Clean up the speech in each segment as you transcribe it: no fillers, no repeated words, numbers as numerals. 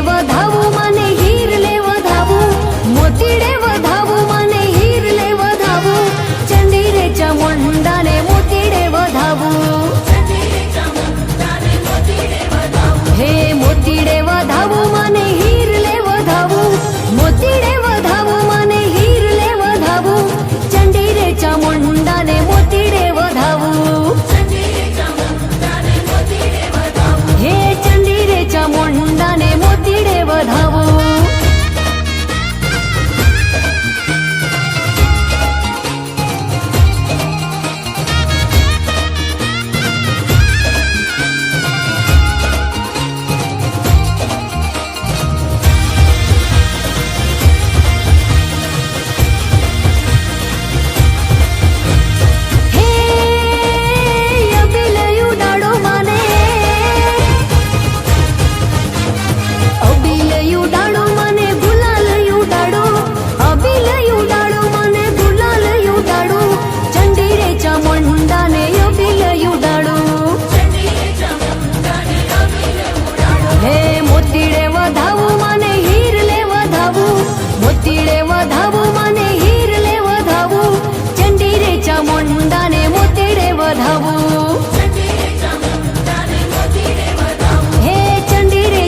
વધાવું મને હીર લે વધાવું મોતીડે વધાવું મને હીર લે વધાવું ચંડી રે ચામુંડાને મોતીડે વધાવું હે મોતીડે વધાવું મને હીર લે વધાવું મોતીડે વધાવું મને હીર લે વધાવું ચંડી રે ચામુંડાને મોતીડે વધાવું હે ચંડી રે ચામુંડાને મોતીડે વધાવું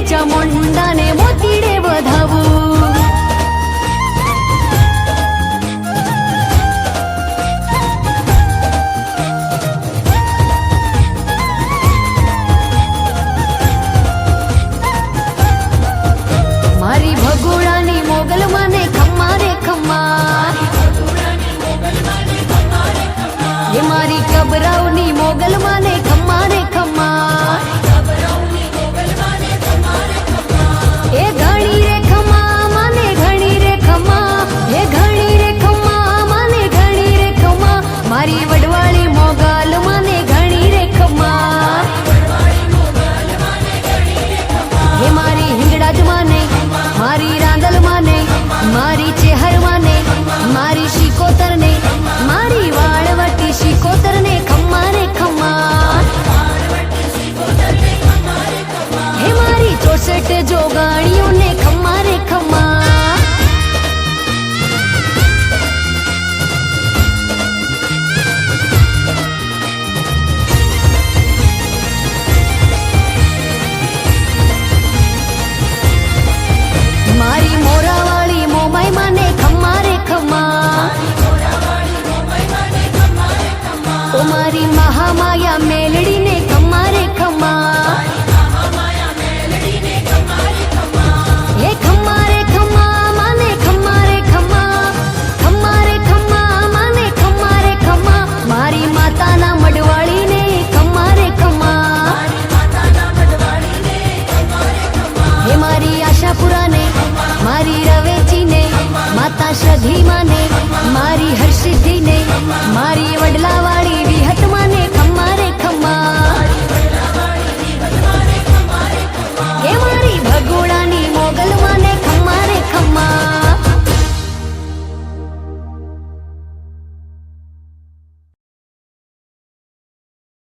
ચામુંડાને મોતીડે વધાવું મારી ભગોળાની મોગલ મને ખમ્મા રે ખમ્મા એ મારી કબરાવની મોગલ મને ખમ્મા રે ખમ્મા એ ઘણી રે ખમ્મા મને ઘણી રે ખમ્મા એ ઘણી રે ખમ્મા મને ઘણી રે ખમ્મા મારી વડવાળી મોગલ મને ઘણી રે ખમ્મા હે મારી હિંગળાજ મને મારી રાંદલ મને મારી ચેહર મને મારી શિકોતર ને મારી વાળવટી શિકોતર ને ખમ્મા રે ખમ્મા હે મારી 64 જોગણ